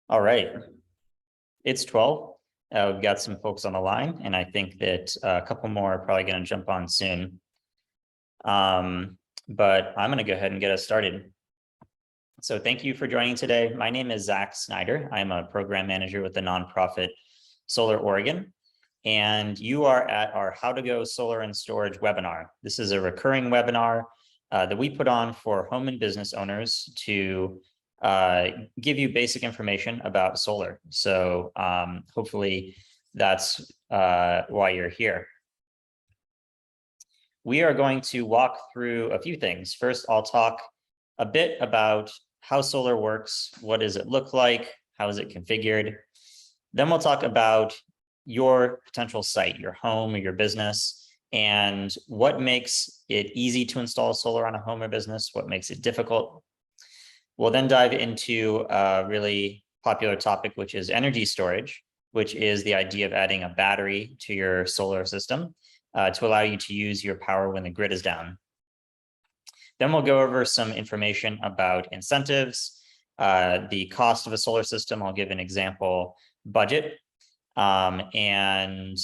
All right, it's 12. We've got some folks on the line, and I think that a couple more are probably going to jump on soon. But I'm going to go ahead and get us started. So thank you for joining today. My name is Zach Snyder. I'm a program manager with the nonprofit Solar Oregon, and you are at our How to Go Solar and Storage webinar. This is a recurring webinar that we put on for home and business owners to give you basic information about solar. So hopefully that's why you're here. We are going to walk through a few things. First, I'll talk a bit about how solar works. What does it look like? How is it configured? Then we'll talk about your potential site, your home or your business, and what makes it easy to install solar on a home or business, what makes it difficult. We'll then dive into a really popular topic, which is energy storage, which is the idea of adding a battery to your solar system to allow you to use your power when the grid is down. Then we'll go over some information about incentives, the cost of a solar system. I'll give an example budget, and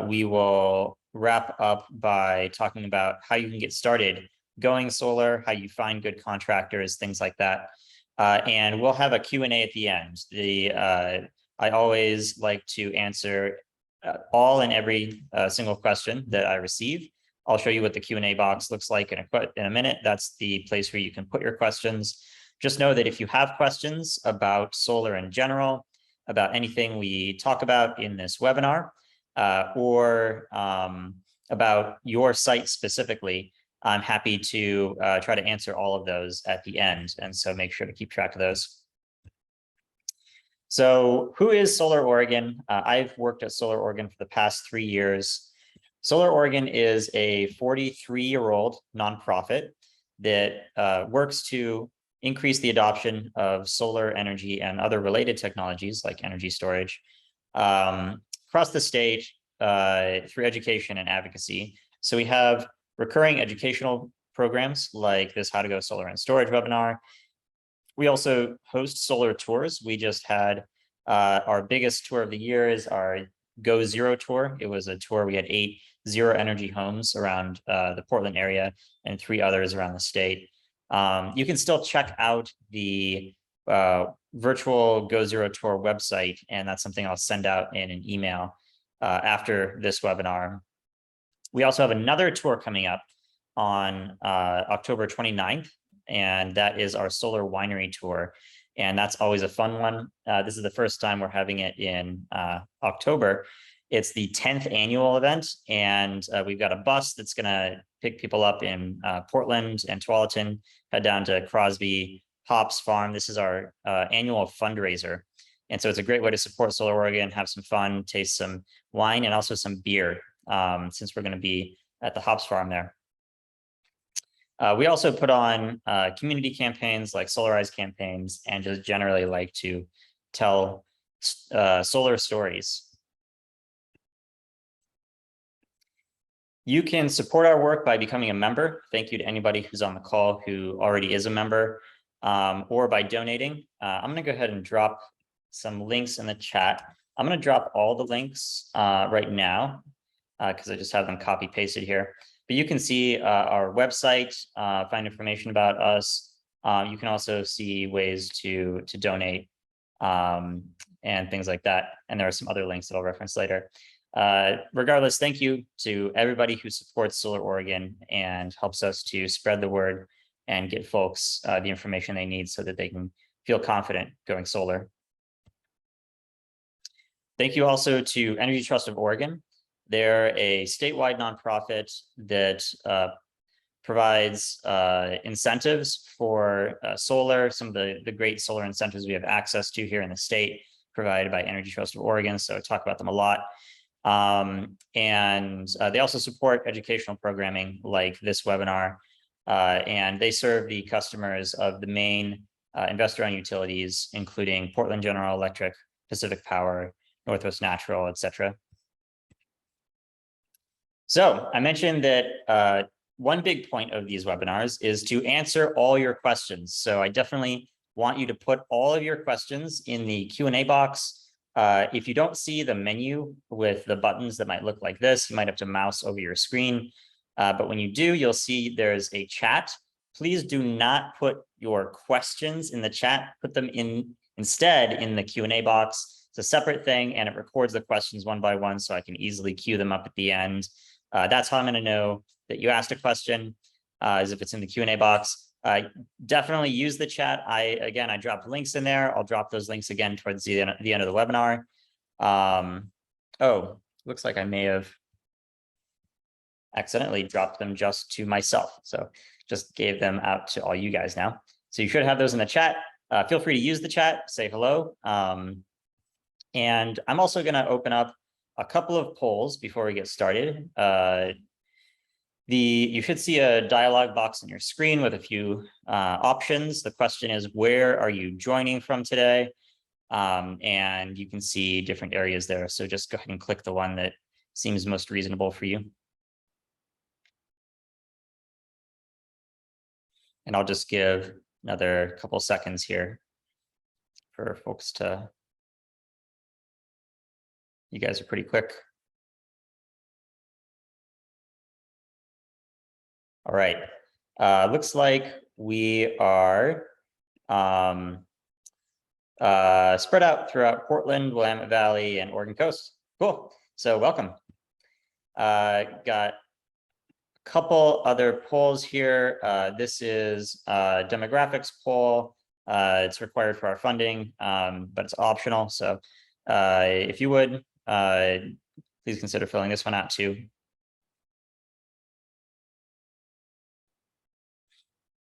we will wrap up by talking about how you can get started going solar, how you find good contractors, things like that. And we'll have a Q&A at the end. I always like to answer all and every single question that I receive. I'll show you what the Q&A box looks like in a minute. That's the place where you can put your questions. Just know that if you have questions about solar in general, about anything we talk about in this webinar, or about your site specifically, I'm happy to try to answer all of those at the end. And so make sure to keep track of those. So who is Solar Oregon? I've worked at Solar Oregon for the past 3 years. Solar Oregon is a 43-year-old nonprofit that works to increase the adoption of solar energy and other related technologies like energy storage across the state through education and advocacy. So we have recurring educational programs like this How to Go Solar and Storage webinar. We also host solar tours. We just had our biggest tour of the year is our Go Zero tour. It was a tour. We had 8 zero energy homes around the Portland area and 3 others around the state. You can still check out the virtual Go Zero tour website, and that's something I'll send out in an email after this webinar. We also have another tour coming up on October 29th, and that is our Solar Winery tour. And that's always a fun one. This is the first time we're having it in October. It's the 10th annual event, and we've got a bus that's going to pick people up in Portland and Tualatin, head down to Crosby Hops Farm. This is our annual fundraiser. And so it's a great way to support Solar Oregon, have some fun, taste some wine, and also some beer, since we're going to be at the Hops Farm there. We also put on community campaigns like Solarize campaigns, and just generally like to tell solar stories. You can support our work by becoming a member. Thank you to anybody who's on the call who already is a member, or by donating. I'm going to go ahead and drop some links in the chat. I'm going to drop all the links right now because I just have them copy pasted here. But you can see our website, find information about us. You can also see ways to donate and things like that. And there are some other links that I'll reference later. Regardless, thank you to everybody who supports Solar Oregon and helps us to spread the word and get folks the information they need so that they can feel confident going solar. Thank you also to Energy Trust of Oregon. They're a statewide nonprofit that provides incentives for solar. Some of the great solar incentives we have access to here in the state provided by Energy Trust of Oregon. So I talk about them a lot. And they also support educational programming like this webinar. And they serve the customers of the main investor-owned utilities, including Portland General Electric, Pacific Power, Northwest Natural, et cetera. So I mentioned that one big point of these webinars is to answer all your questions. So I definitely want you to put all of your questions in the Q&A box. If you don't see the menu with the buttons that might look like this, you might have to mouse over your screen. But when you do, you'll see there's a chat. Please do not put your questions in the chat. Put them instead in the Q&A box. It's a separate thing, and it records the questions one by one, so I can easily queue them up at the end. That's how I'm going to know that you asked a question, is if it's in the Q&A box. Definitely use the chat. Again, I dropped links in there. I'll drop those links again towards the end of the webinar. Oh, looks like I may have accidentally dropped them just to myself. So just gave them out to all you guys now. So you should have those in the chat. Feel free to use the chat, say hello. And I'm also going to open up a couple of polls before we get started. You should see a dialog box on your screen with a few options. The question is, where are you joining from today? And you can see different areas there. So just go ahead and click the one that seems most reasonable for you. And I'll just give another couple seconds here for folks to, you guys are pretty quick. All right, looks like we are spread out throughout Portland, Willamette Valley, and Oregon Coast. Cool, so welcome. Got a couple other polls here. This is a demographics poll. It's required for our funding, but it's optional. So if you would, please consider filling this one out too.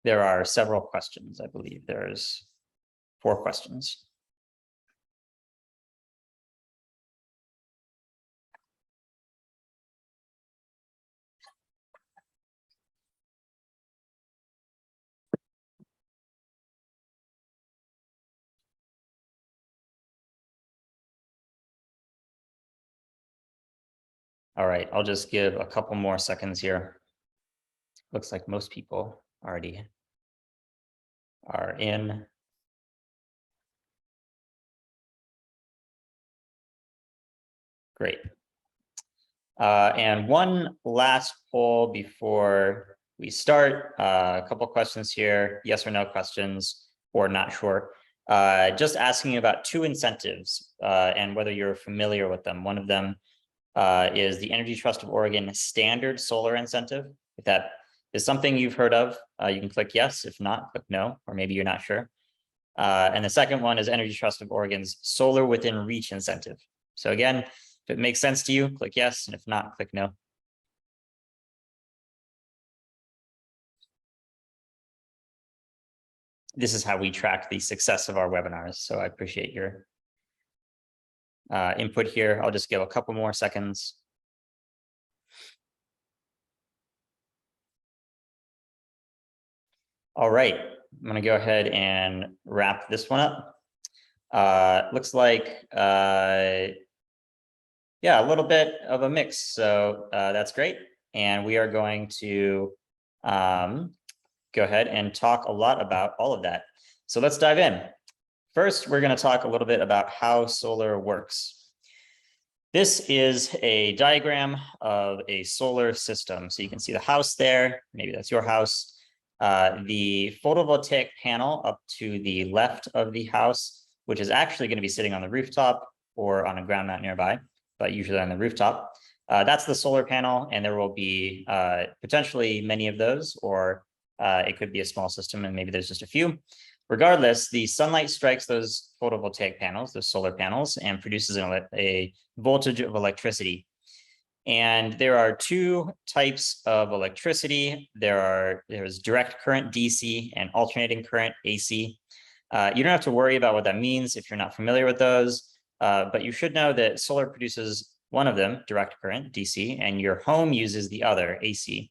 There are several questions. I believe there's 4 questions. All right, I'll just give a couple more seconds here. Looks like most people already are in. Great. And one last poll before we start. A couple questions here, yes or no questions, or not sure. Just asking about 2 incentives and whether you're familiar with them. One of them is the Energy Trust of Oregon Standard Solar Incentive. If that is something you've heard of, you can click yes. If not, click no, or maybe you're not sure. And the second one is Energy Trust of Oregon's Solar Within Reach Incentive. So again, if it makes sense to you, click yes, and if not, click no. This is how we track the success of our webinars, so I appreciate your input here. I'll just give a couple more seconds. All right, I'm going to go ahead and wrap this one up. Looks like, yeah, a little bit of a mix. So that's great. And we are going to go ahead and talk a lot about all of that. So let's dive in. First, we're going to talk a little bit about how solar works. This is a diagram of a solar system. So you can see the house there. Maybe that's your house. The photovoltaic panel up to the left of the house, which is actually going to be sitting on the rooftop or on a ground mount nearby, but usually on the rooftop. That's the solar panel, and there will be potentially many of those, or it could be a small system and maybe there's just a few. Regardless, the sunlight strikes those photovoltaic panels, those solar panels, and produces a voltage of electricity. And there are 2 types of electricity. There's direct current DC and alternating current AC. You don't have to worry about what that means if you're not familiar with those, but you should know that solar produces one of them, direct current DC, and your home uses the other, AC.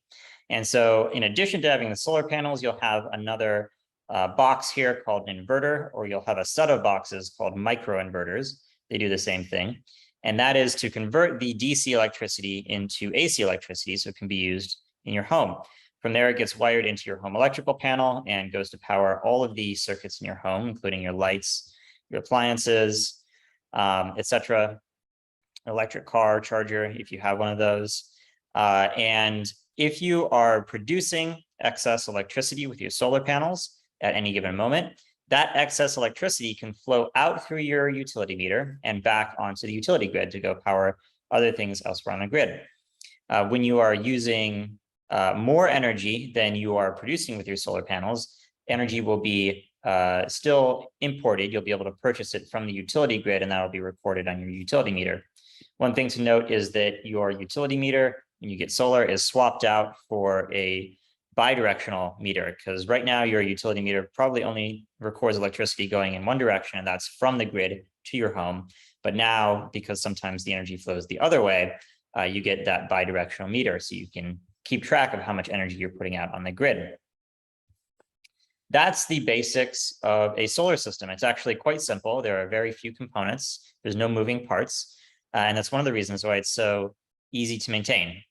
And so in addition to having the solar panels, you'll have another box here called an inverter, or you'll have a set of boxes called microinverters. They do the same thing. And that is to convert the DC electricity into AC electricity, so it can be used in your home. From there, it gets wired into your home electrical panel and goes to power all of the circuits in your home, including your lights, your appliances, etc. Electric car charger, if you have one of those. And if you are producing excess electricity with your solar panels at any given moment, that excess electricity can flow out through your utility meter and back onto the utility grid to go power other things elsewhere on the grid. When you are using more energy than you are producing with your solar panels, energy will be still imported. You'll be able to purchase it from the utility grid, and that will be recorded on your utility meter. One thing to note is that your utility meter, when you get solar, is swapped out for a bidirectional meter, because right now your utility meter probably only records electricity going in one direction, and that's from the grid to your home. But now, because sometimes the energy flows the other way, you get that bidirectional meter, so you can keep track of how much energy you're putting out on the grid. That's the basics of a solar system. It's actually quite simple. There are very few components. There's no moving parts. And that's one of the reasons why it's so easy to maintain.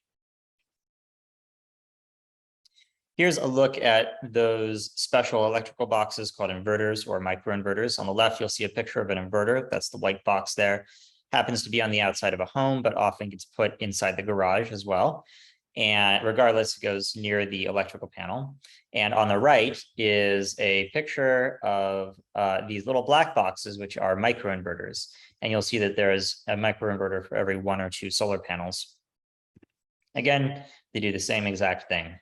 Here's a look at those special electrical boxes called inverters or microinverters. On the left, you'll see a picture of an inverter. That's the white box there. Happens to be on the outside of a home, but often gets put inside the garage as well. And regardless, it goes near the electrical panel. And on the right is a picture of these little black boxes, which are microinverters. And you'll see that there is a microinverter for every 1 or 2 solar panels. Again, they do the same exact thing.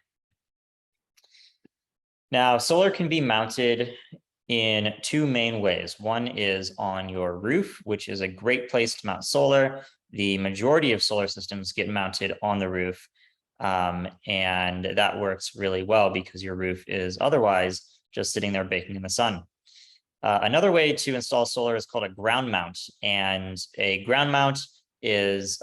Now, solar can be mounted in 2 main ways. One is on your roof, which is a great place to mount solar. The majority of solar systems get mounted on the roof. And that works really well because your roof is otherwise just sitting there baking in the sun. Another way to install solar is called a ground mount. And a ground mount is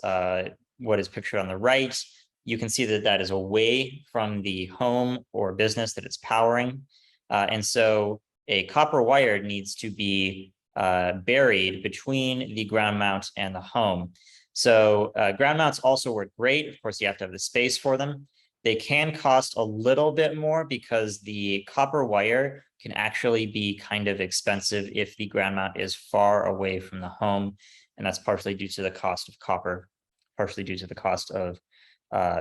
what is pictured on the right. You can see that that is away from the home or business that it's powering. And so a copper wire needs to be buried between the ground mount and the home. So ground mounts also work great. Of course, you have to have the space for them. They can cost a little bit more because the copper wire can actually be kind of expensive if the ground mount is far away from the home. And that's partially due to the cost of copper, partially due to the cost of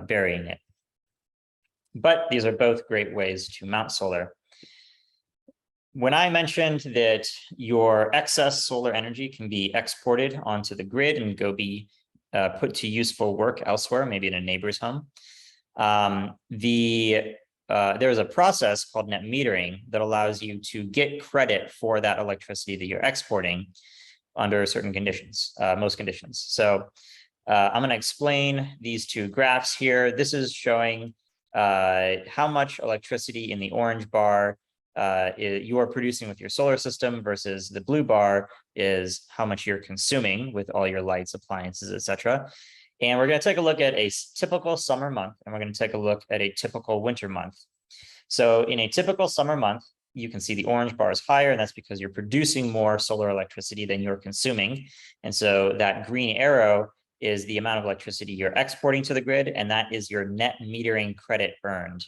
burying it. But these are both great ways to mount solar. When I mentioned that your excess solar energy can be exported onto the grid and go be put to useful work elsewhere, maybe in a neighbor's home, there's a process called net metering that allows you to get credit for that electricity that you're exporting under certain conditions, most conditions. So I'm going to explain these 2 graphs here. This is showing how much electricity in the orange bar you are producing with your solar system versus the blue bar is how much you're consuming with all your lights, appliances, etc. And we're going to take a look at a typical summer month, and we're going to take a look at a typical winter month. So in a typical summer month, you can see the orange bar is higher, and that's because you're producing more solar electricity than you're consuming. And so that green arrow is the amount of electricity you're exporting to the grid, and that is your net metering credit earned.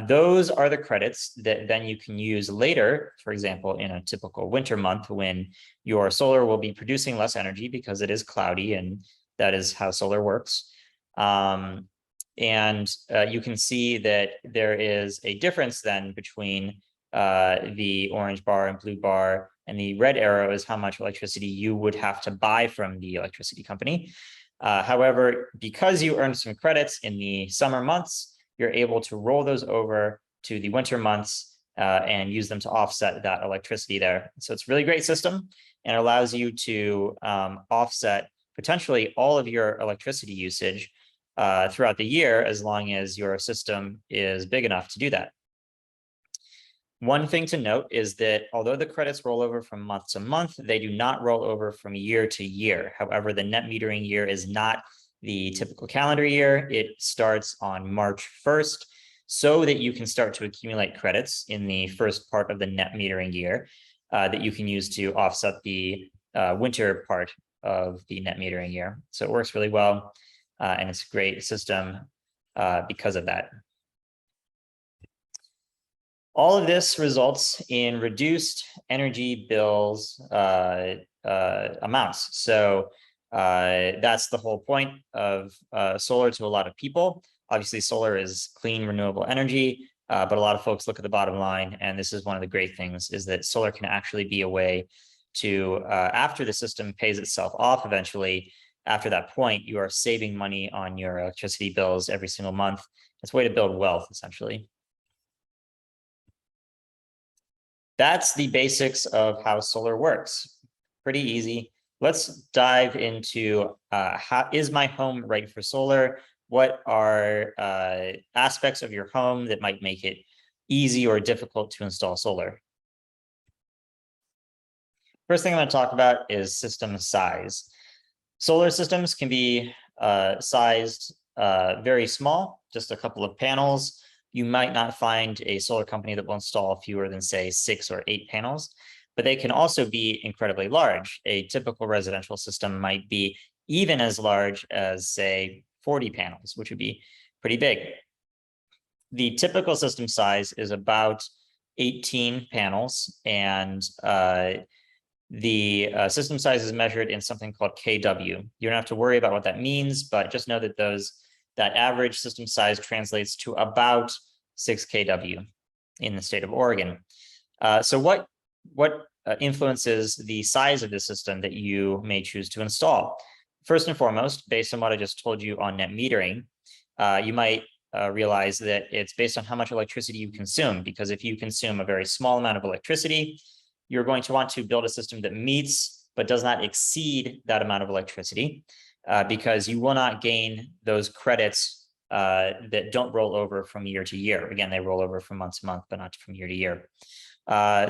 Those are the credits that then you can use later, for example, in a typical winter month when your solar will be producing less energy because it is cloudy, and that is how solar works. You can see that there is a difference then between the orange bar and blue bar, and the red arrow is how much electricity you would have to buy from the electricity company. However, because you earned some credits in the summer months, you're able to roll those over to the winter months and use them to offset that electricity there. So it's a really great system, and allows you to offset potentially all of your electricity usage throughout the year, as long as your system is big enough to do that. One thing to note is that although the credits roll over from month to month, they do not roll over from year to year. However, the net metering year is not the typical calendar year. It starts on March 1st, so that you can start to accumulate credits in the first part of the net metering year that you can use to offset the winter part of the net metering year. So it works really well, and it's a great system because of that. All of this results in reduced energy bills amounts. So that's the whole point of solar to a lot of people. Obviously, solar is clean, renewable energy, but a lot of folks look at the bottom line, and this is one of the great things, is that solar can actually be a way to, after the system pays itself off eventually, after that point, you are saving money on your electricity bills every single month. It's a way to build wealth, essentially. That's the basics of how solar works. Pretty easy. Let's dive into how is my home right for solar? What are aspects of your home that might make it easy or difficult to install solar? First thing I'm going to talk about is system size. Solar systems can be sized very small, just a couple of panels. You might not find a solar company that will install fewer than, say, 6 or 8 panels, but they can also be incredibly large. A typical residential system might be even as large as, say, 40 panels, which would be pretty big. The typical system size is about 18 panels, and the system size is measured in something called kW. You don't have to worry about what that means, but just know that that average system size translates to about 6 kW in the state of Oregon. So what influences the size of the system that you may choose to install? First and foremost, based on what I just told you on net metering, you might realize that it's based on how much electricity you consume, because if you consume a very small amount of electricity, you're going to want to build a system that meets but does not exceed that amount of electricity, because you will not gain those credits that don't roll over from year to year. Again, they roll over from month to month, but not from year to year.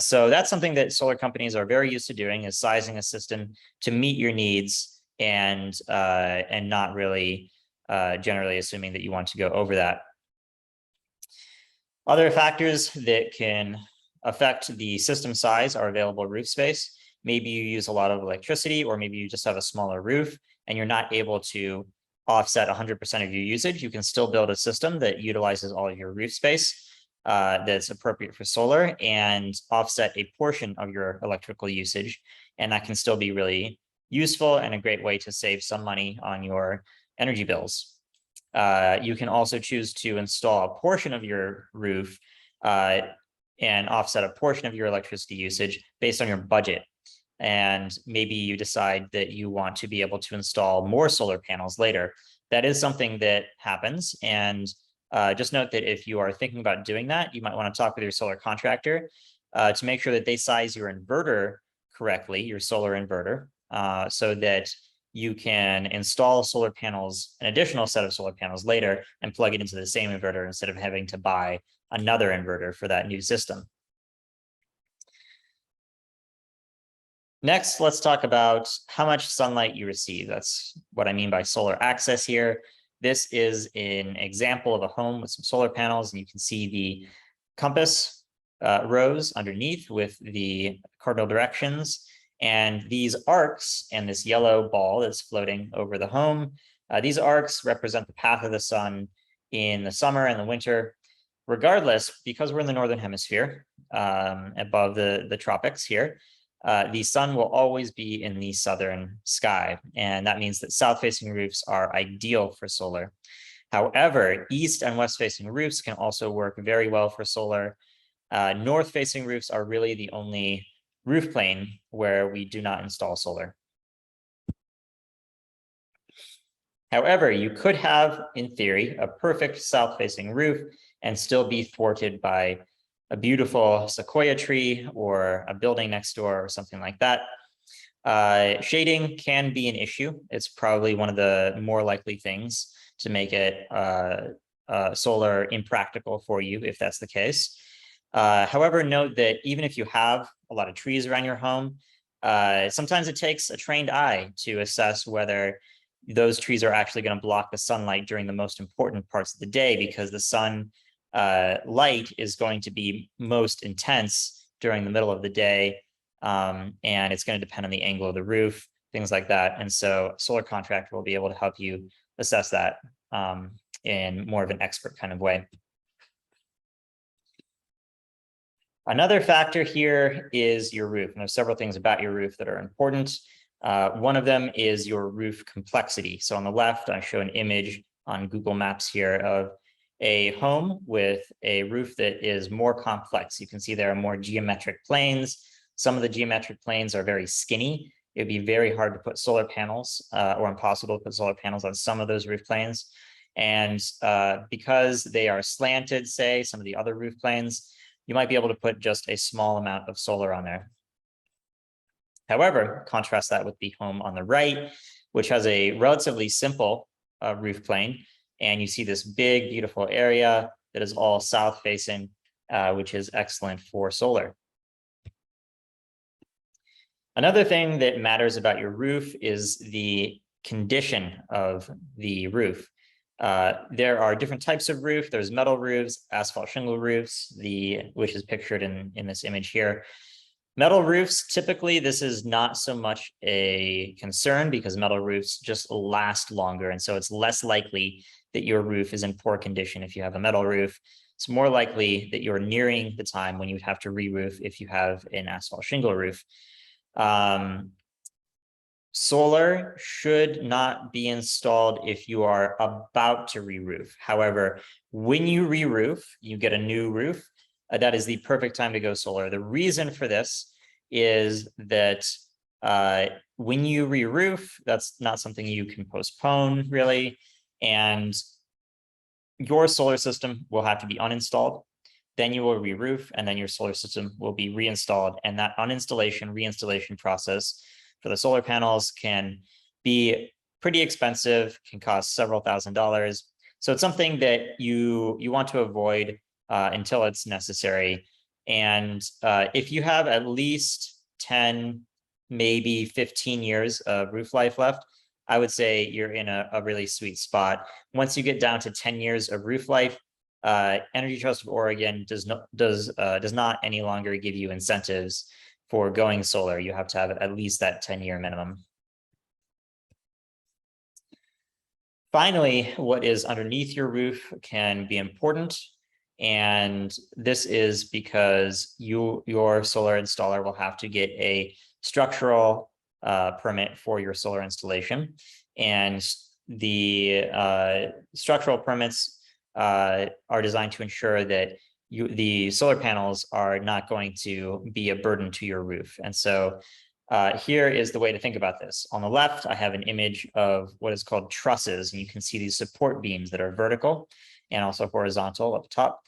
So that's something that solar companies are very used to doing, is sizing a system to meet your needs and not really generally assuming that you want to go over that. Other factors that can affect the system size are available roof space. Maybe you use a lot of electricity, or maybe you just have a smaller roof and you're not able to offset 100% of your usage. You can still build a system that utilizes all of your roof space that's appropriate for solar and offset a portion of your electrical usage. And that can still be really useful and a great way to save some money on your energy bills. You can also choose to install a portion of your roof and offset a portion of your electricity usage based on your budget. And maybe you decide that you want to be able to install more solar panels later. That is something that happens. And just note that if you are thinking about doing that, you might want to talk with your solar contractor to make sure that they size your inverter correctly, your solar inverter, so that you can install solar panels, an additional set of solar panels later, and plug it into the same inverter instead of having to buy another inverter for that new system. Next, let's talk about how much sunlight you receive. That's what I mean by solar access here. This is an example of a home with some solar panels, and you can see the compass rows underneath with the cardinal directions. And these arcs and this yellow ball that's floating over the home, these arcs represent the path of the sun in the summer and the winter. Regardless, because we're in the northern hemisphere, above the tropics here, the sun will always be in the southern sky. And that means that south-facing roofs are ideal for solar. However, east and west-facing roofs can also work very well for solar. North-facing roofs are really the only roof plane where we do not install solar. However, you could have, in theory, a perfect south-facing roof and still be thwarted by a beautiful sequoia tree or a building next door or something like that. Shading can be an issue. It's probably one of the more likely things to make it solar impractical for you if that's the case. However, note that even if you have a lot of trees around your home, sometimes it takes a trained eye to assess whether those trees are actually going to block the sunlight during the most important parts of the day, because the sun light is going to be most intense during the middle of the day, and it's going to depend on the angle of the roof, things like that. And so a solar contractor will be able to help you assess that in more of an expert kind of way. Another factor here is your roof. And there's several things about your roof that are important. One of them is your roof complexity. So on the left, I show an image on Google Maps here of a home with a roof that is more complex. You can see there are more geometric planes. Some of the geometric planes are very skinny. It'd be very hard to put solar panels or impossible to put solar panels on some of those roof planes. And because they are slanted, say, some of the other roof planes, you might be able to put just a small amount of solar on there. However, contrast that with the home on the right, which has a relatively simple roof plane. And you see this big, beautiful area that is all south facing, which is excellent for solar. Another thing that matters about your roof is the condition of the roof. There are different types of roof. There's metal roofs, asphalt shingle roofs, which is pictured in this image here. Metal roofs, typically, this is not so much a concern because metal roofs just last longer. And so it's less likely that your roof is in poor condition if you have a metal roof. It's more likely that you're nearing the time when you would have to re-roof if you have an asphalt shingle roof. Solar should not be installed if you are about to re-roof. However, when you re-roof, you get a new roof. That is the perfect time to go solar. The reason for this is that when you re-roof, that's not something you can postpone really. And your solar system will have to be uninstalled. Then you will re-roof, and then your solar system will be reinstalled. And that uninstallation, reinstallation process for the solar panels can be pretty expensive, can cost several $1,000s. So it's something that you want to avoid until it's necessary. And if you have at least 10, maybe 15 years of roof life left, I would say you're in a really sweet spot. Once you get down to 10 years of roof life, Energy Trust of Oregon does not any longer give you incentives for going solar. You have to have at least that 10-year minimum. Finally, what is underneath your roof can be important. And this is because your solar installer will have to get a structural permit for your solar installation. And the structural permits are designed to ensure that the solar panels are not going to be a burden to your roof. And so here is the way to think about this. On the left, I have an image of what is called trusses, and you can see these support beams that are vertical and also horizontal up top.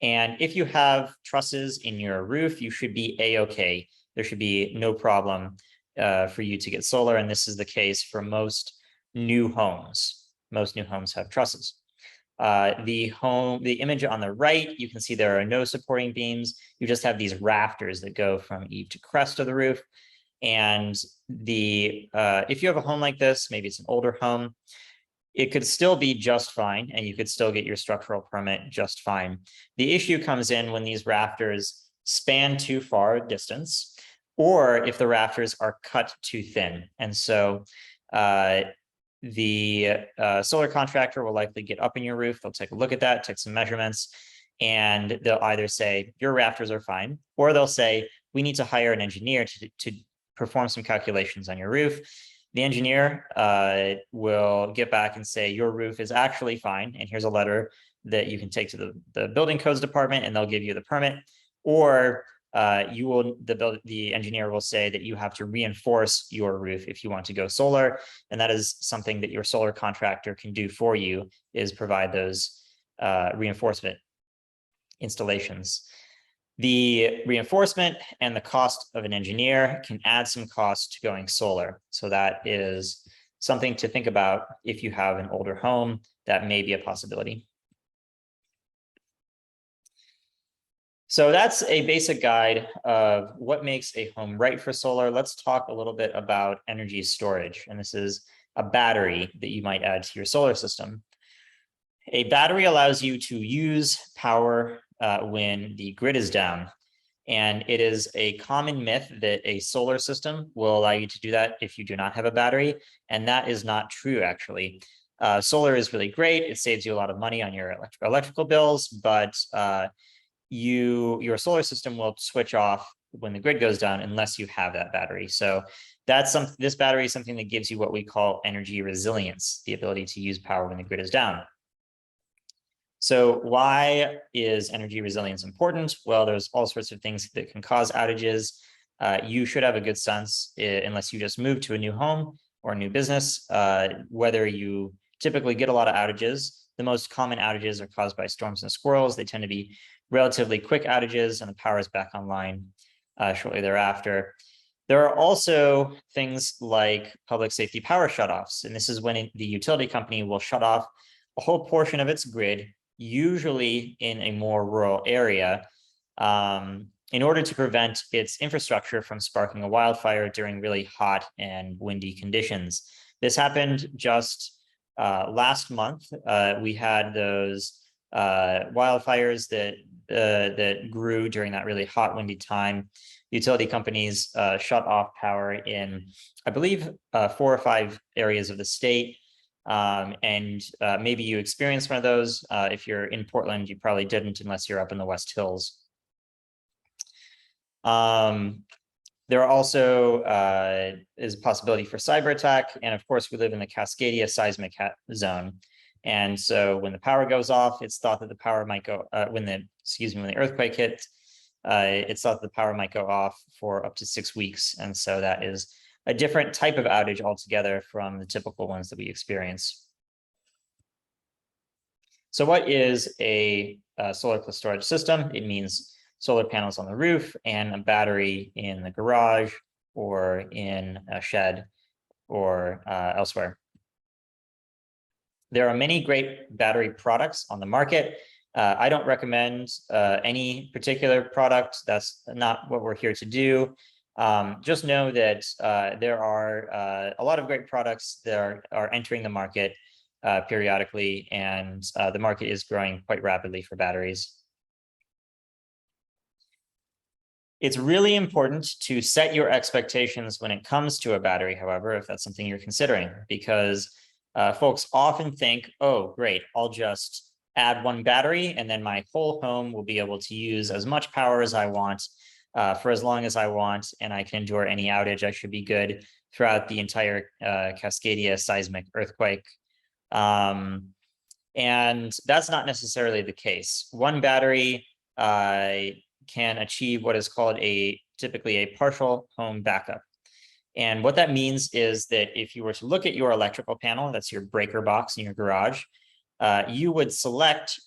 And if you have trusses in your roof, you should be a-okay. There should be no problem for you to get solar, and this is the case for most new homes. Most new homes have trusses. The image on the right, you can see there are no supporting beams. You just have these rafters that go from eave to crest of the roof. And if you have a home like this, maybe it's an older home, it could still be just fine, and you could still get your structural permit just fine. The issue comes in when these rafters span too far distance, or if the rafters are cut too thin. And so the solar contractor will likely get up in your roof. They'll take a look at that, take some measurements, and they'll either say your rafters are fine, or they'll say we need to hire an engineer to perform some calculations on your roof. The engineer will get back and say your roof is actually fine, and here's a letter that you can take to the building codes department, and they'll give you the permit. Or the engineer will say that you have to reinforce your roof if you want to go solar, and that is something that your solar contractor can do for you, is provide those reinforcement installations. The reinforcement and the cost of an engineer can add some cost to going solar. So that is something to think about if you have an older home. That may be a possibility. So that's a basic guide of what makes a home right for solar. Let's talk a little bit about energy storage. And this is a battery that you might add to your solar system. A battery allows you to use power when the grid is down. And it is a common myth that a solar system will allow you to do that if you do not have a battery. And that is not true, actually. Solar is really great. It saves you a lot of money on your electrical bills, but your solar system will switch off when the grid goes down unless you have that battery. So this battery is something that gives you what we call energy resilience, the ability to use power when the grid is down. So why is energy resilience important? Well, there's all sorts of things that can cause outages. You should have a good sense, unless you just moved to a new home or a new business, whether you typically get a lot of outages. The most common outages are caused by storms and squirrels. They tend to be relatively quick outages, and the power is back online shortly thereafter. There are also things like public safety power shutoffs, and this is when the utility company will shut off a whole portion of its grid, usually in a more rural area, in order to prevent its infrastructure from sparking a wildfire during really hot and windy conditions. This happened just last month. We had those wildfires that grew during that really hot, windy time. Utility companies shut off power in, I believe, 4 or 5 areas of the state. And maybe you experienced one of those. If you're in Portland, you probably didn't unless you're up in the West Hills. There are also is a possibility for cyber attack. And of course, we live in the Cascadia seismic zone. And so when the power goes off, it's thought that the power might go, when the earthquake hits, it's thought that the power might go off for up to 6 weeks. And so that is a different type of outage altogether from the typical ones that we experience. So what is a solar plus storage system? It means solar panels on the roof and a battery in the garage or in a shed or elsewhere. There are many great battery products on the market. I don't recommend any particular product. That's not what we're here to do. Just know that there are a lot of great products that are entering the market periodically, and the market is growing quite rapidly for batteries. It's really important to set your expectations when it comes to a battery, however, if that's something you're considering, because folks often think, oh, great, I'll just add one battery and then my whole home will be able to use as much power as I want for as long as I want, and I can endure any outage. I should be good throughout the entire Cascadia seismic earthquake. And that's not necessarily the case. One battery can achieve what is called typically a partial home backup. And what that means is that if you were to look at your electrical panel, that's your breaker box in your garage, you would select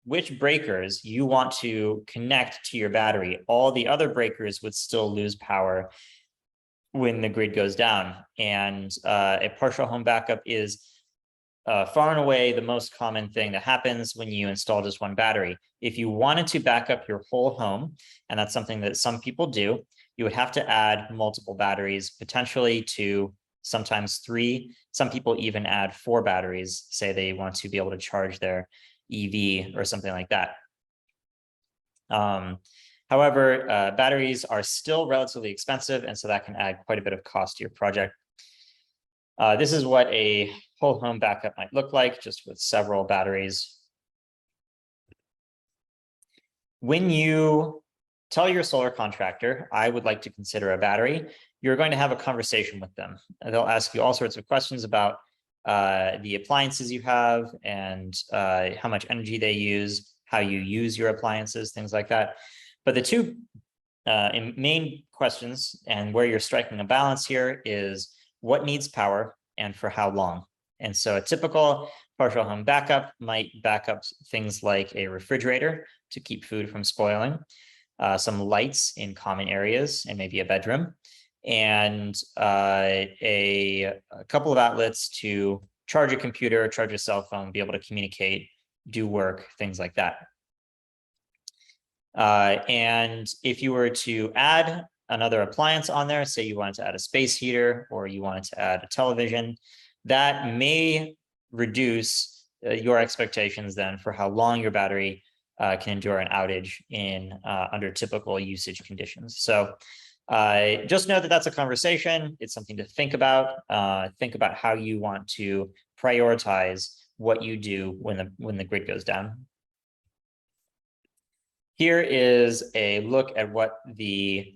which breakers you want to connect to your battery. All the other breakers would still lose power when the grid goes down. And a partial home backup is far and away the most common thing that happens when you install just one battery. If you wanted to back up your whole home, and that's something that some people do, you would have to add multiple batteries, potentially 2, sometimes 3. Some people even add 4 batteries, say they want to be able to charge their EV or something like that. However, batteries are still relatively expensive, and so that can add quite a bit of cost to your project. This is what a whole home backup might look like, just with several batteries. When you tell your solar contractor, I would like to consider a battery, you're going to have a conversation with them. They'll ask you all sorts of questions about the appliances you have and how much energy they use, how you use your appliances, things like that. But the two main questions, and where you're striking a balance here, is what needs power and for how long. And so a typical partial home backup might back up things like a refrigerator to keep food from spoiling, some lights in common areas and maybe a bedroom, and a couple of outlets to charge a computer, charge a cell phone, be able to communicate, do work, things like that. And if you were to add another appliance on there, say you wanted to add a space heater or you wanted to add a television, that may reduce your expectations then for how long your battery can endure an outage in under typical usage conditions. So just know that that's a conversation. It's something to think about. Think about how you want to prioritize what you do when the grid goes down. Here is a look at what a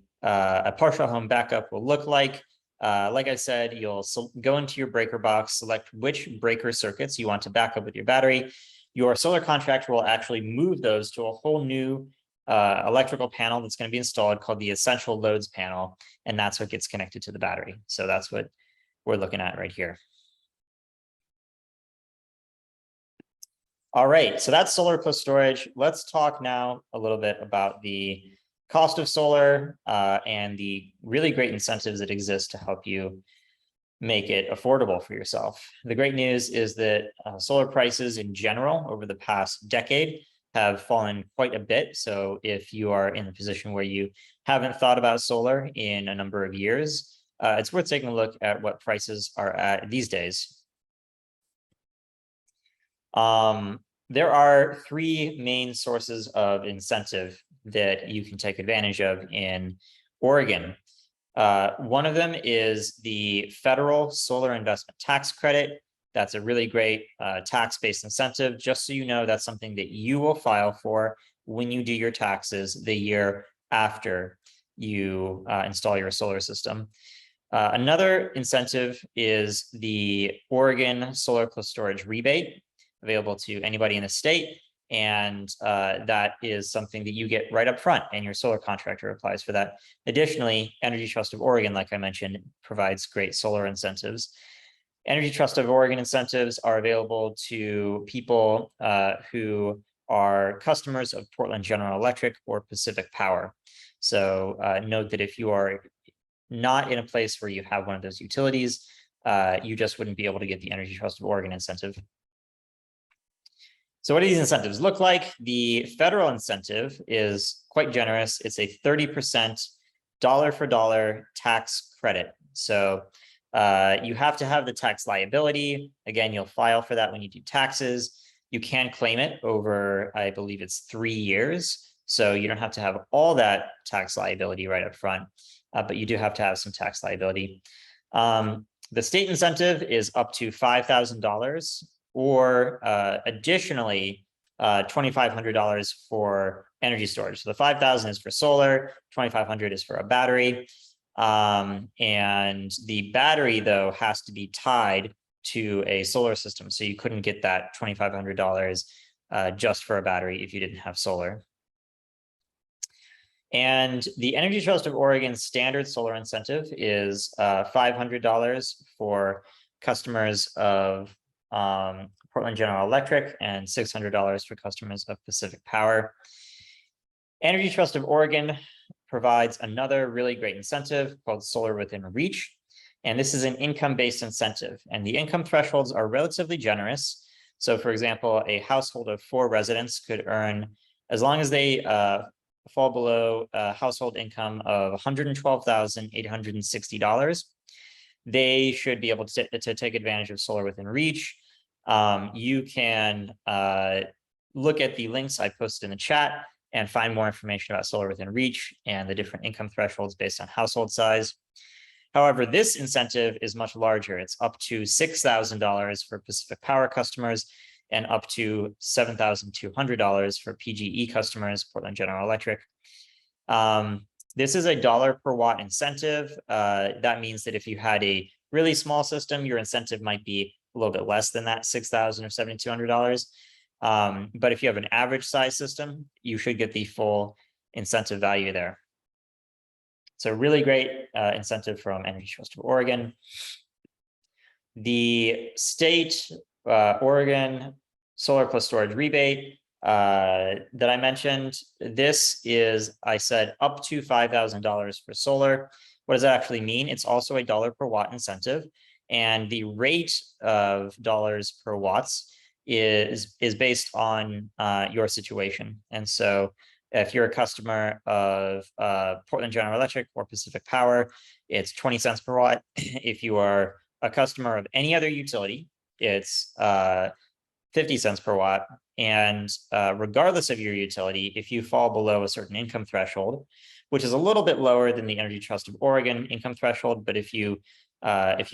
partial home backup will look like. Like I said, you'll go into your breaker box, select which breaker circuits you want to back up with your battery. Your solar contractor will actually move those to a whole new electrical panel that's going to be installed called the Essential Loads panel, and that's what gets connected to the battery. So that's what we're looking at right here. All right, so that's solar plus storage. Let's talk now a little bit about the cost of solar and the really great incentives that exist to help you make it affordable for yourself. The great news is that solar prices in general over the past decade have fallen quite a bit. So if you are in the position where you haven't thought about solar in a number of years, it's worth taking a look at what prices are at these days. There are three main sources of incentive that you can take advantage of in Oregon. One of them is the federal solar investment tax credit. That's a really great tax-based incentive. Just so you know, that's something that you will file for when you do your taxes the year after you install your solar system. Another incentive is the Oregon Solar Plus Storage Rebate, available to anybody in the state. And that is something that you get right up front, and your solar contractor applies for that. Additionally, Energy Trust of Oregon, like I mentioned, provides great solar incentives. Energy Trust of Oregon incentives are available to people who are customers of Portland General Electric or Pacific Power. So note that if you are not in a place where you have one of those utilities, you just wouldn't be able to get the Energy Trust of Oregon incentive. So what do these incentives look like? The federal incentive is quite generous. It's a 30% dollar for dollar tax credit. So you have to have the tax liability. Again, you'll file for that when you do taxes. You can claim it over, I believe it's 3 years. So you don't have to have all that tax liability right up front, but you do have to have some tax liability. The state incentive is up to $5,000, or additionally, $2,500 for energy storage. So the $5,000 is for solar, $2,500 is for a battery. And the battery, though, has to be tied to a solar system. So you couldn't get that $2,500 just for a battery if you didn't have solar. And the Energy Trust of Oregon standard solar incentive is $500 for customers of Portland General Electric and $600 for customers of Pacific Power. Energy Trust of Oregon provides another really great incentive called Solar Within Reach. And this is an income-based incentive. And the income thresholds are relatively generous. So for example, a household of 4 residents could earn, as long as they fall below a household income of $112,860, they should be able to take advantage of Solar Within Reach. You can look at the links I posted in the chat and find more information about Solar Within Reach and the different income thresholds based on household size. However, this incentive is much larger. It's up to $6,000 for Pacific Power customers and up to $7,200 for PGE customers, Portland General Electric. This is a $1 per watt incentive. That means that if you had a really small system, your incentive might be a little bit less than that $6,000 or $7,200. But if you have an average size system, you should get the full incentive value there. So really great incentive from Energy Trust of Oregon. The state Oregon Solar Plus Storage Rebate that I mentioned, this is, I said, up to $5,000 for solar. What does that actually mean? It's also a $1 per watt incentive. And the rate of dollars per watts is based on your situation. And so if you're a customer of Portland General Electric or Pacific Power, it's 20 cents per watt. If you are a customer of any other utility, it's 50 cents per watt. And regardless of your utility, if you fall below a certain income threshold, which is a little bit lower than the Energy Trust of Oregon income threshold, but if you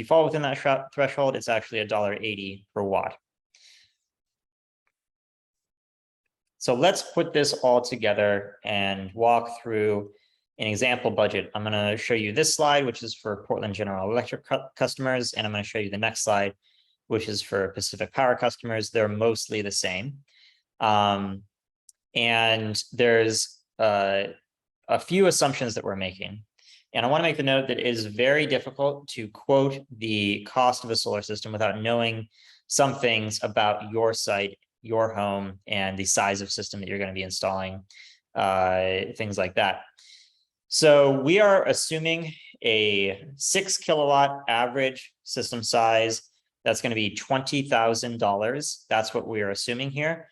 fall within that threshold, it's actually $1.80 per watt. So let's put this all together and walk through an example budget. I'm going to show you this slide, which is for Portland General Electric customers, and I'm going to show you the next slide, which is for Pacific Power customers. They're mostly the same. And there's a few assumptions that we're making. And I want to make the note that it is very difficult to quote the cost of a solar system without knowing some things about your site, your home, and the size of system that you're going to be installing, things like that. So we are assuming a 6 kilowatt average system size. That's going to be $20,000. That's what we are assuming here.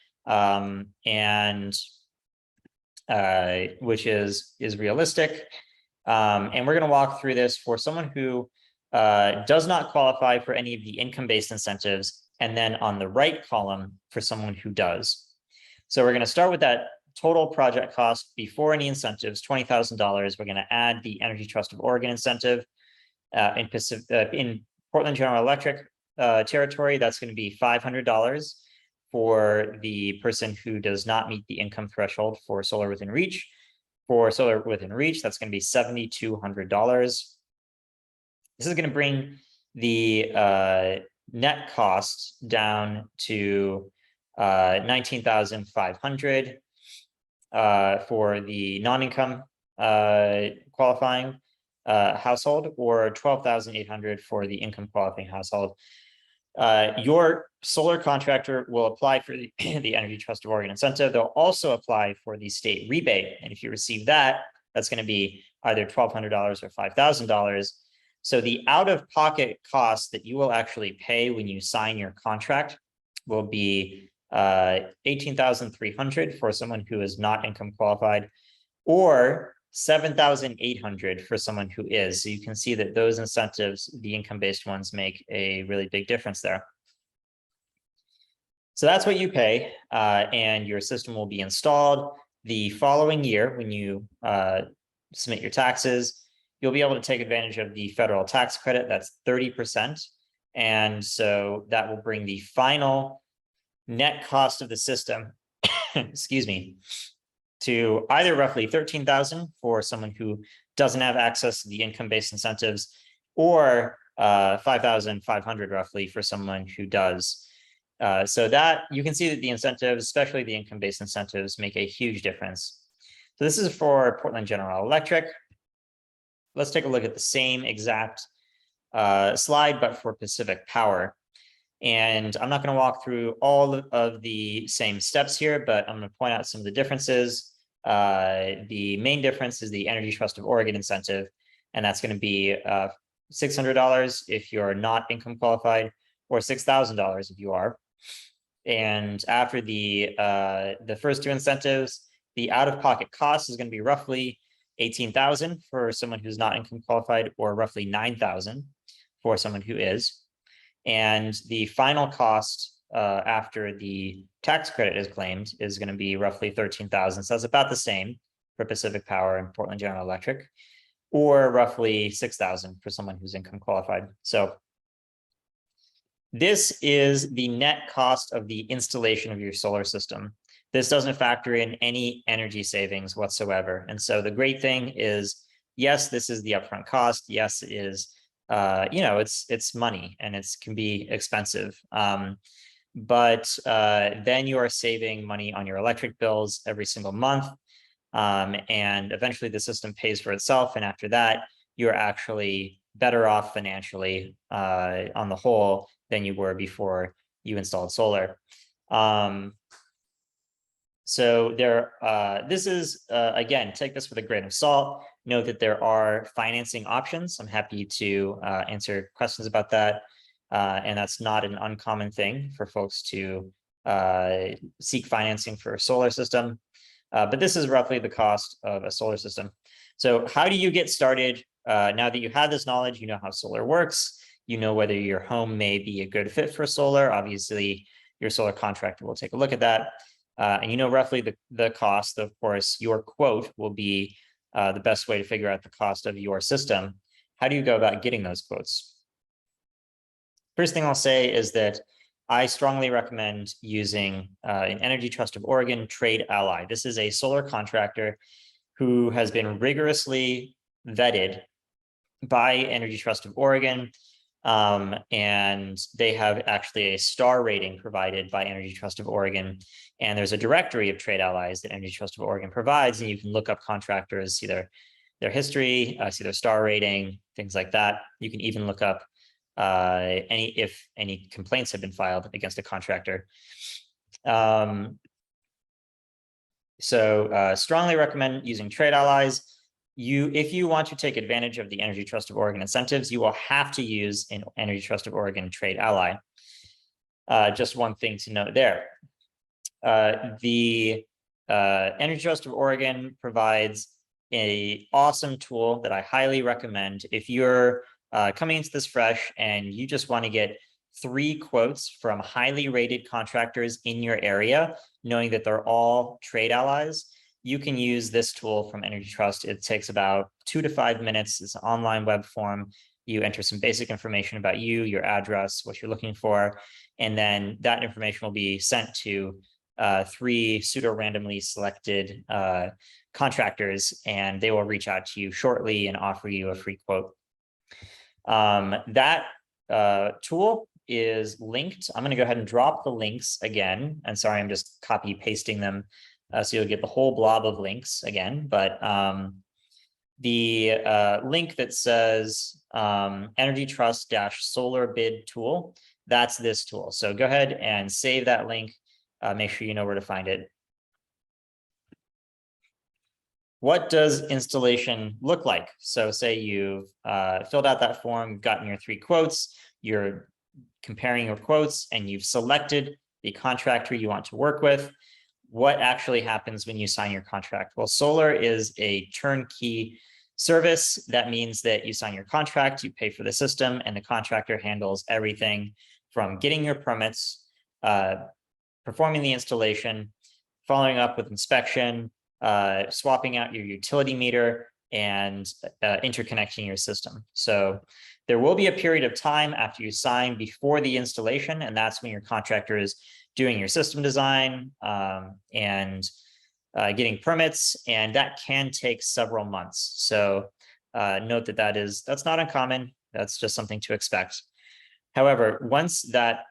Which is realistic. And we're going to walk through this for someone who does not qualify for any of the income-based incentives, and then on the right column for someone who does. So we're going to start with that total project cost before any incentives, $20,000. We're going to add the Energy Trust of Oregon incentive in Portland General Electric territory. That's going to be $500 for the person who does not meet the income threshold for solar within reach. For solar within reach, that's going to be $7,200. This is going to bring the net cost down to $19,500 for the non-income qualifying household, or $12,800 for the income qualifying household. Your solar contractor will apply for the Energy Trust of Oregon incentive. They'll also apply for the state rebate. And if you receive that, that's going to be either $1,200 or $5,000. So the out-of-pocket cost that you will actually pay when you sign your contract will be $18,300 for someone who is not income qualified, or $7,800 for someone who is. So you can see that those incentives, the income-based ones, make a really big difference there. So that's what you pay, and your system will be installed. The following year, when you submit your taxes, you'll be able to take advantage of the federal tax credit. That's 30%. And so that will bring the final net cost of the system, excuse me, to either roughly $13,000 for someone who doesn't have access to the income-based incentives, or $5,500 roughly for someone who does. So that you can see that the incentives, especially the income-based incentives, make a huge difference. So this is for Portland General Electric. Let's take a look at the same exact slide, but for Pacific Power. And I'm not going to walk through all of the same steps here, but I'm going to point out some of the differences. The main difference is the Energy Trust of Oregon incentive, and that's going to be $600 if you're not income qualified, or $6,000 if you are. And after the first two incentives, the out-of-pocket cost is going to be roughly $18,000 for someone who's not income qualified, or roughly $9,000 for someone who is. And the final cost after the tax credit is claimed is going to be roughly $13,000. So that's about the same for Pacific Power and Portland General Electric, or roughly $6,000 for someone who's income qualified. So this is the net cost of the installation of your solar system. This doesn't factor in any energy savings whatsoever. And so the great thing is, yes, this is the upfront cost. Yes, it is, it's money, and it can be expensive. But then you are saving money on your electric bills every single month. And eventually the system pays for itself. And after that, you're actually better off financially on the whole than you were before you installed solar. So this is, again, take this with a grain of salt. Note that there are financing options. I'm happy to answer questions about that. And that's not an uncommon thing for folks to seek financing for a solar system. But this is roughly the cost of a solar system. So how do you get started? Now that you have this knowledge, you know how solar works. You know whether your home may be a good fit for solar. Obviously, your solar contractor will take a look at that. And you know roughly the cost. Of course, your quote will be the best way to figure out the cost of your system. How do you go about getting those quotes? First thing I'll say is that I strongly recommend using an Energy Trust of Oregon trade ally. This is a solar contractor who has been rigorously vetted by Energy Trust of Oregon. And they have actually a star rating provided by Energy Trust of Oregon. And there's a directory of trade allies that Energy Trust of Oregon provides, and you can look up contractors, see their history, see their star rating, things like that. You can even look up if any complaints have been filed against a contractor. So strongly recommend using trade allies. If you want to take advantage of the Energy Trust of Oregon incentives, you will have to use an Energy Trust of Oregon trade ally. Just one thing to note there. The Energy Trust of Oregon provides an awesome tool that I highly recommend. If you're coming into this fresh and you just want to get 3 quotes from highly rated contractors in your area, knowing that they're all trade allies, you can use this tool from Energy Trust. It takes about 2 to 5 minutes. It's an online web form. You enter some basic information about you, your address, what you're looking for, and then that information will be sent to 3 pseudo-randomly selected contractors, and they will reach out to you shortly and offer you a free quote. That tool is linked. I'm going to go ahead and drop the links again. And sorry, I'm just copy pasting them. So you'll get the whole blob of links again. But the link that says Energy Trust Solar Bid Tool, that's this tool. So go ahead and save that link. Make sure you know where to find it. What does installation look like? So say you've filled out that form, gotten your 3 quotes, you're comparing your quotes, and you've selected the contractor you want to work with. What actually happens when you sign your contract? Well, solar is a turnkey service. That means that you sign your contract, you pay for the system, and the contractor handles everything from getting your permits, performing the installation, following up with inspection, swapping out your utility meter, and interconnecting your system. So there will be a period of time after you sign before the installation, and that's when your contractor is doing your system design and getting permits, and that can take several months. So note that that's not uncommon. That's just something to expect. However, once that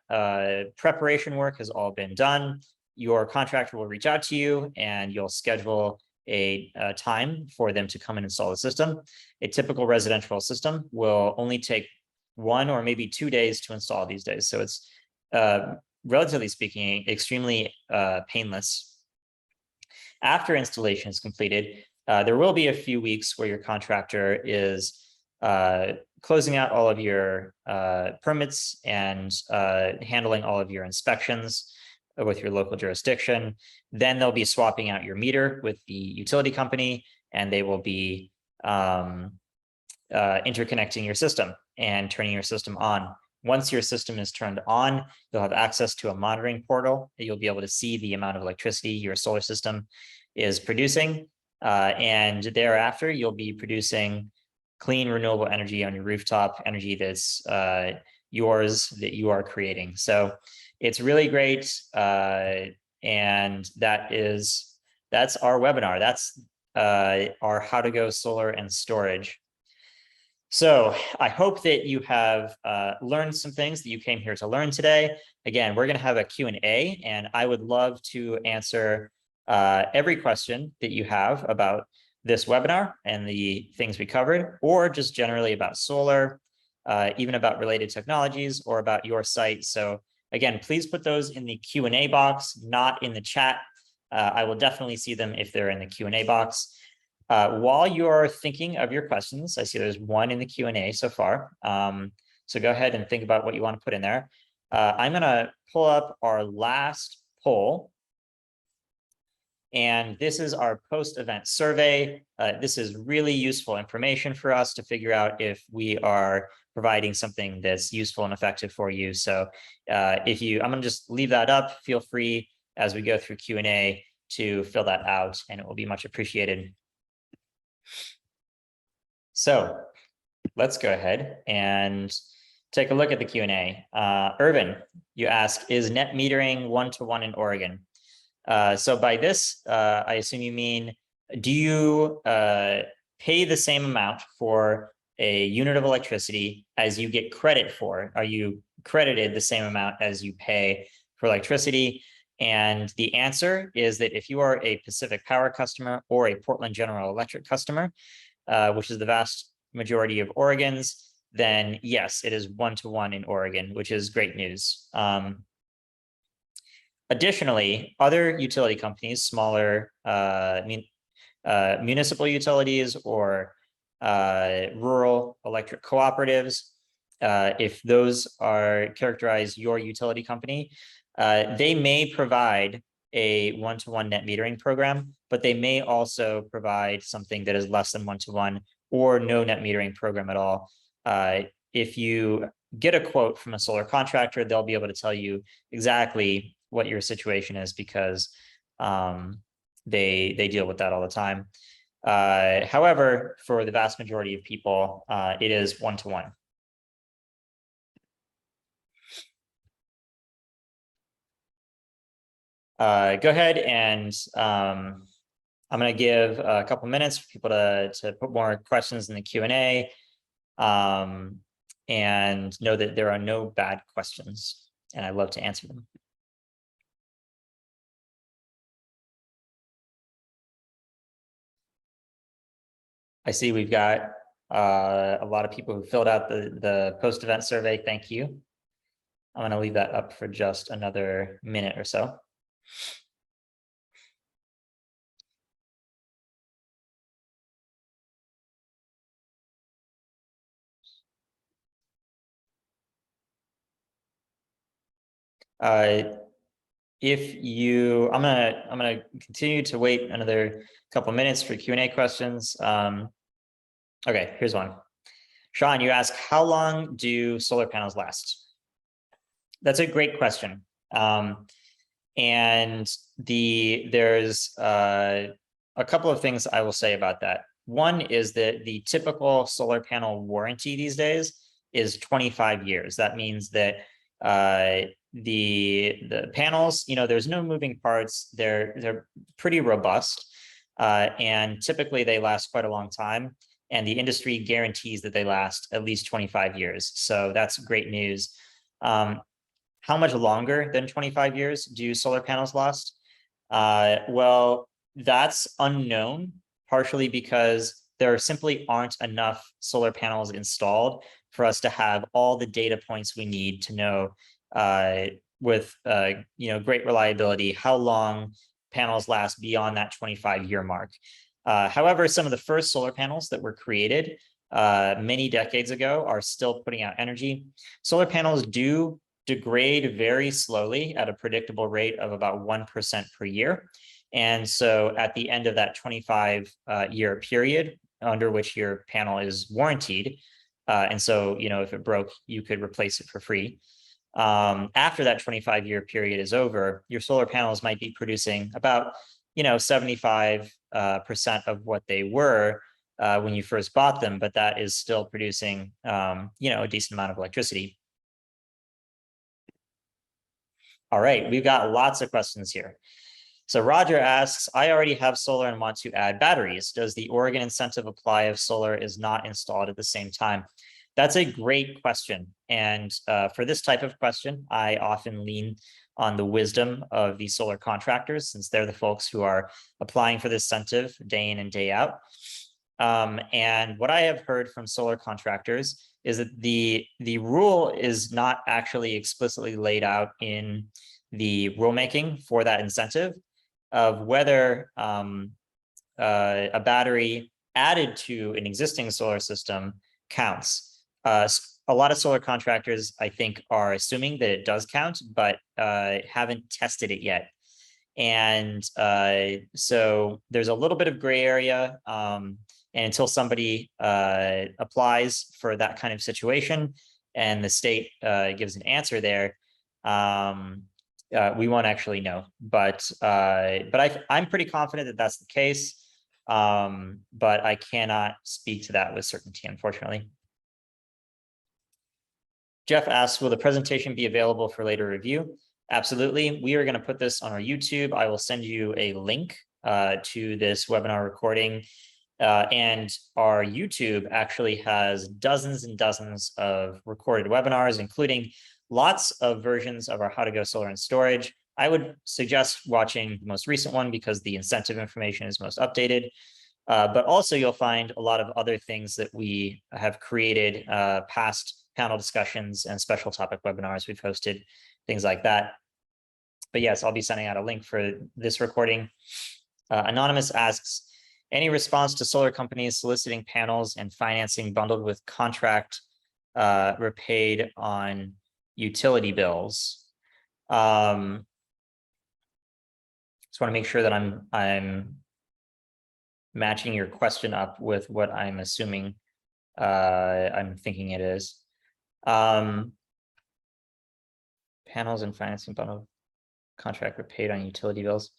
preparation work has all been done, your contractor will reach out to you and you'll schedule a time for them to come and install the system. A typical residential system will only take 1 or maybe 2 days to install these days. So it's relatively speaking, extremely painless. After installation is completed, there will be a few weeks where your contractor is closing out all of your permits and handling all of your inspections with your local jurisdiction. Then they'll be swapping out your meter with the utility company, and they will be interconnecting your system and turning your system on. Once your system is turned on, you'll have access to a monitoring portal. You'll be able to see the amount of electricity your solar system is producing. And thereafter, you'll be producing clean, renewable energy on your rooftop, energy that's yours, that you are creating. So it's really great. And that's our webinar. That's our How to Go Solar and Storage. So I hope that you have learned some things that you came here to learn today. Again, we're going to have a Q&A, and I would love to answer every question that you have about this webinar and the things we covered, or just generally about solar, even about related technologies or about your site. So again, please put those in the Q&A box, not in the chat. I will definitely see them if they're in the Q&A box. While you're thinking of your questions, I see there's one in the Q&A so far. So go ahead and think about what you want to put in there. I'm going to pull up our last poll. And this is our post-event survey. This is really useful information for us to figure out if we are providing something that's useful and effective for you. So I'm going to just leave that up. Feel free as we go through Q&A to fill that out, and it will be much appreciated. So let's go ahead and take a look at the Q&A. Irvin, you ask, is net metering one-to-one in Oregon? So by this, I assume you mean, do you pay the same amount for a unit of electricity as you get credit for? Are you credited the same amount as you pay for electricity? And the answer is that if you are a Pacific Power customer or a Portland General Electric customer, which is the vast majority of Oregons, then yes, it is one-to-one in Oregon, which is great news. Additionally, other utility companies, smaller municipal utilities or rural electric cooperatives, if those are characterized your utility company, they may provide a one-to-one net metering program, but they may also provide something that is less than one-to-one or no net metering program at all. If you get a quote from a solar contractor, they'll be able to tell you exactly what your situation is because they deal with that all the time. However, for the vast majority of people, it is one-to-one. Go ahead and I'm going to give a couple minutes for people to put more questions in the Q&A, and know that there are no bad questions, and I love to answer them. I see we've got a lot of people who filled out the post-event survey. Thank you. I'm going to leave that up for just another minute or so. If you, I'm gonna continue to wait another couple minutes for Q&A questions. Okay, here's one. Sean, you ask, how long do solar panels last? That's a great question. And there's a couple of things I will say about that. One is that the typical solar panel warranty these days is 25 years. That means that the panels, there's no moving parts. They're pretty robust, and typically they last quite a long time. And the industry guarantees that they last at least 25 years. So that's great news. How much longer than 25 years do solar panels last? Well, that's unknown, partially because there simply aren't enough solar panels installed for us to have all the data points we need to know with great reliability how long panels last beyond that 25-year mark. However, some of the first solar panels that were created many decades ago are still putting out energy. Solar panels do degrade very slowly at a predictable rate of about 1% per year. And so at the end of that 25-year period under which your panel is warrantied, and so, if it broke, you could replace it for free. After that 25-year period is over, your solar panels might be producing about, 75% of what they were when you first bought them, but that is still producing, a decent amount of electricity. All right, we've got lots of questions here. So Roger asks, I already have solar and want to add batteries. Does the Oregon incentive apply if solar is not installed at the same time? That's a great question. And for this type of question, I often lean on the wisdom of the solar contractors, since they're the folks who are applying for this incentive day in and day out. And what I have heard from solar contractors is that the rule is not actually explicitly laid out in the rulemaking for that incentive of whether a battery added to an existing solar system counts. A lot of solar contractors, I think, are assuming that it does count, but haven't tested it yet. And so there's a little bit of gray area. And until somebody applies for that kind of situation and the state gives an answer there, we won't actually know. But I'm pretty confident that that's the case. But I cannot speak to that with certainty, unfortunately. Jeff asks, will the presentation be available for later review? Absolutely. We are going to put this on our YouTube. I will send you a link to this webinar recording. And our YouTube actually has dozens and dozens of recorded webinars, including lots of versions of our How to Go Solar and Storage. I would suggest watching the most recent one because the incentive information is most updated. But also you'll find a lot of other things that we have created, past panel discussions and special topic webinars we've hosted, things like that. But yes, I'll be sending out a link for this recording. Anonymous asks, any response to solar companies soliciting panels and financing bundled with contract repaid on utility bills? Just want to make sure that I'm matching your question up with what I'm assuming I'm thinking it is. Panels and financing bundle contract repaid on utility bills.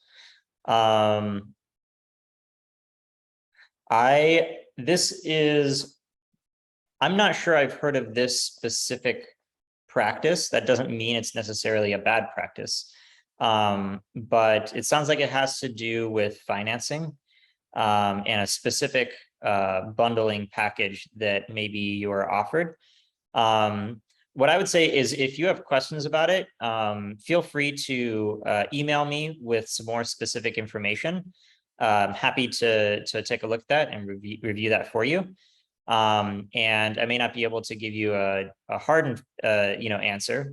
I'm not sure I've heard of this specific practice. That doesn't mean it's necessarily a bad practice. But it sounds like it has to do with financing and a specific bundling package that maybe you are offered. What I would say is if you have questions about it, feel free to email me with some more specific information. I'm happy to take a look at that and review that for you. And I may not be able to give you a hard answer,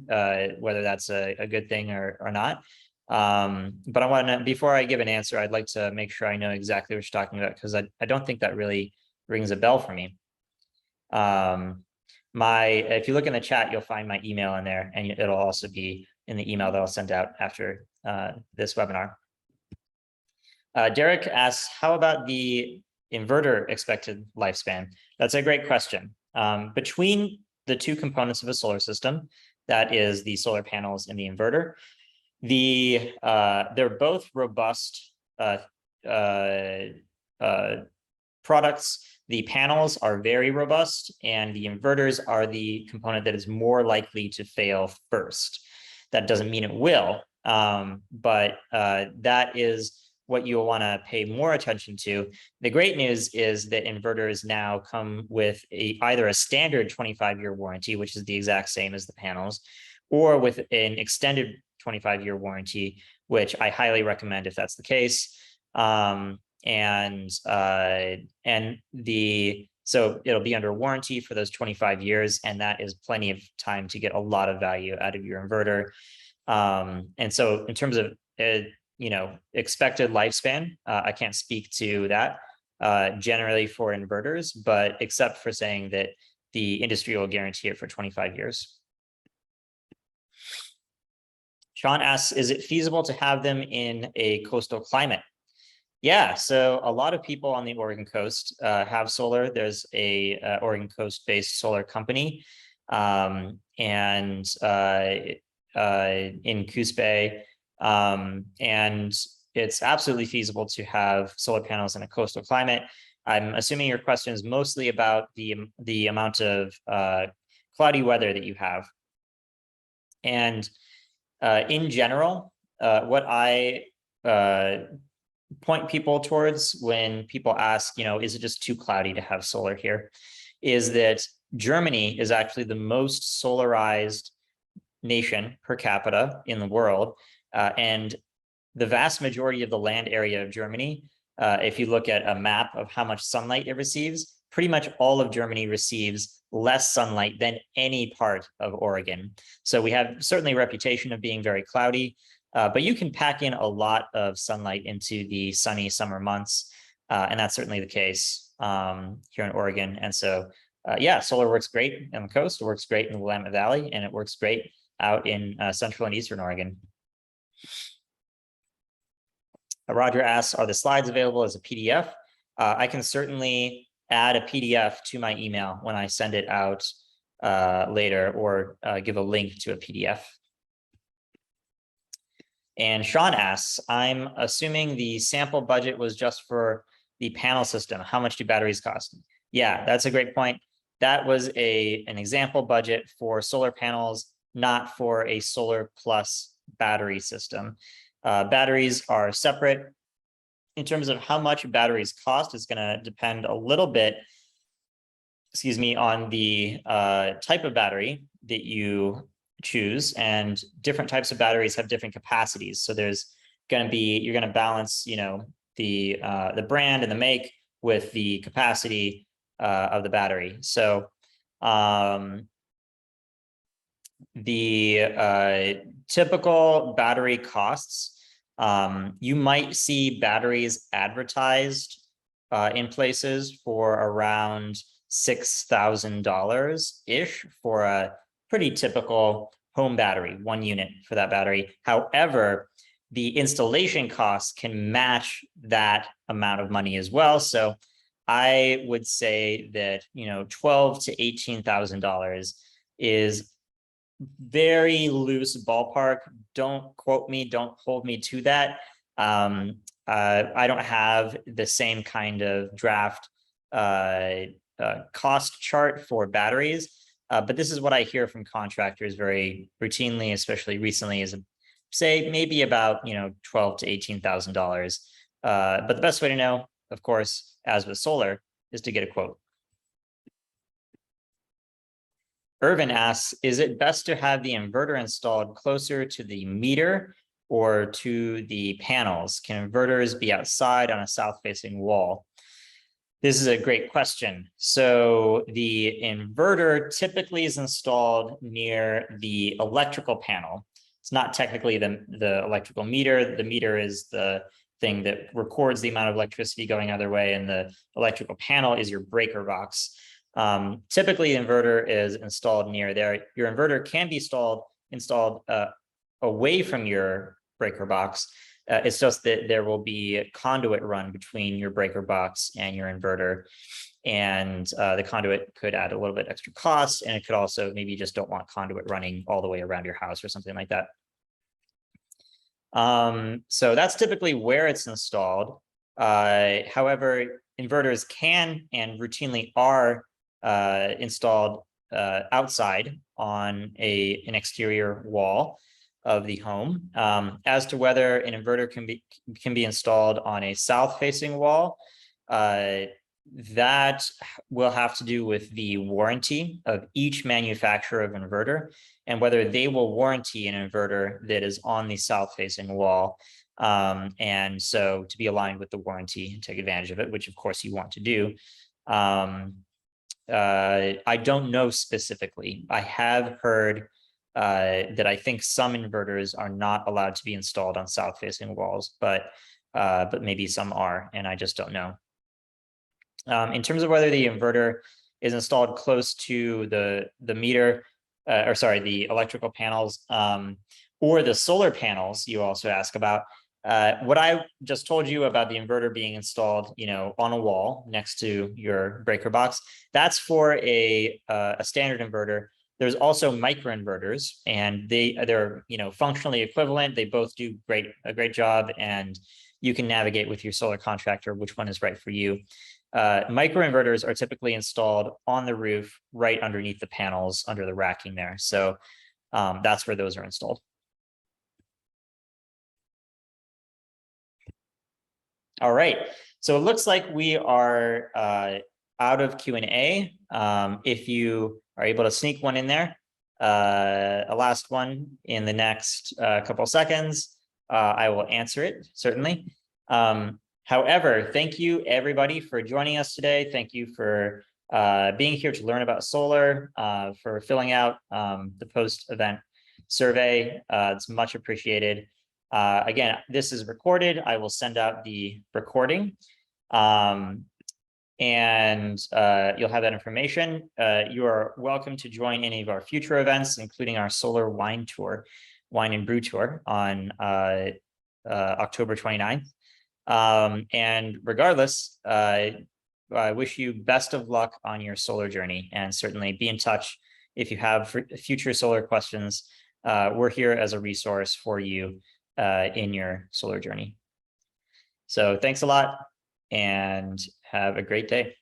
whether that's a good thing or not. But I want to, before I give an answer, I'd like to make sure I know exactly what you're talking about, because I don't think that really rings a bell for me. If you look in the chat, you'll find my email in there, and it'll also be in the email that I'll send out after this webinar. Derek asks, how about the inverter expected lifespan? That's a great question. Between the two components of a solar system, that is the solar panels and the inverter, they're both robust products. The panels are very robust, and the inverters are the component that is more likely to fail first. That doesn't mean it will, but that is what you'll want to pay more attention to. The great news is that inverters now come with either a standard 25-year warranty, which is the exact same as the panels, or with an extended 25-year warranty, which I highly recommend if that's the case. So it'll be under warranty for those 25 years, and that is plenty of time to get a lot of value out of your inverter. And so in terms of expected lifespan, I can't speak to that generally for inverters, but except for saying that the industry will guarantee it for 25 years. Sean asks, is it feasible to have them in a coastal climate? Yeah, so a lot of people on the Oregon coast have solar. There's a Oregon coast-based solar company, and in Coos Bay, and it's absolutely feasible to have solar panels in a coastal climate. I'm assuming your question is mostly about the amount of cloudy weather that you have. And in general, what I point people towards when people ask, is it just too cloudy to have solar here, is that Germany is actually the most solarized nation per capita in the world. And the vast majority of the land area of Germany, if you look at a map of how much sunlight it receives, pretty much all of Germany receives less sunlight than any part of Oregon. So we have certainly a reputation of being very cloudy, but you can pack in a lot of sunlight into the sunny summer months. And that's certainly the case here in Oregon. And so, yeah, solar works great on the coast, it works great in the Willamette Valley, and it works great out in central and eastern Oregon. Roger asks, are the slides available as a PDF? I can certainly add a PDF to my email when I send it out later, or give a link to a PDF. And Sean asks, I'm assuming the sample budget was just for the panel system. How much do batteries cost? Yeah, that's a great point. that was an example budget for solar panels, not for a solar plus battery system. Batteries are separate. In terms of how much batteries cost, is going to depend a little bit, excuse me, on the type of battery that you choose, and different types of batteries have different capacities. So there's going to be, you're going to balance, you know, the brand and the make with the capacity of the battery. So the typical battery costs, you might see batteries advertised in places for around $6,000-ish for a pretty typical home battery, 1 unit for that battery. However, the installation costs can match that amount of money as well. So I would say that, you know, $12,000 to $18,000 is very loose ballpark. Don't quote me, don't hold me to that. I don't have the same kind of draft cost chart for batteries, but this is what I hear from contractors very routinely, especially recently, is say maybe about, you know, $12,000 to $18,000. But the best way to know, of course, as with solar, is to get a quote. Irvin asks, is it best to have the inverter installed closer to the meter or to the panels? Can inverters be outside on a south-facing wall? This is a great question. So the inverter typically is installed near the electrical panel. It's not technically the electrical meter. The meter is the thing that records the amount of electricity going either way, and the electrical panel is your breaker box. Typically, the inverter is installed near there. Your inverter can be installed away from your breaker box. It's just that there will be a conduit run between your breaker box and your inverter. And the conduit could add a little bit extra cost, and it could also, maybe you just don't want conduit running all the way around your house or something like that. So that's typically where it's installed. However, inverters can and routinely are installed outside on an exterior wall of the home. As to whether an inverter can be installed on a south-facing wall, that will have to do with the warranty of each manufacturer of inverter and whether they will warranty an inverter that is on the south-facing wall. And so to be aligned with the warranty and take advantage of it, which of course you want to do. I don't know specifically. I have heard that I think some inverters are not allowed to be installed on south-facing walls, but maybe some are, and I just don't know. In terms of whether the inverter is installed close to the meter, the electrical panels, or the solar panels you also ask about. What I just told you about the inverter being installed, you know, on a wall next to your breaker box, that's for a standard inverter. There's also microinverters, and they're, you know, functionally equivalent. They both do a great job, and you can navigate with your solar contractor which one is right for you. Microinverters are typically installed on the roof, right underneath the panels, under the racking there. So that's where those are installed. All right, so it looks like we are out of Q&A. If you are able to sneak one in there, a last one in the next couple seconds, I will answer it, certainly. However, thank you everybody for joining us today. Thank you for being here to learn about solar, for filling out the post-event survey. It's much appreciated. Again, this is recorded. I will send out the recording, and you'll have that information. You are welcome to join any of our future events, including our solar wine and brew tour on October 29th. And regardless, I wish you best of luck on your solar journey, and certainly be in touch if you have future solar questions. We're here as a resource for you in your solar journey. So thanks a lot and have a great day.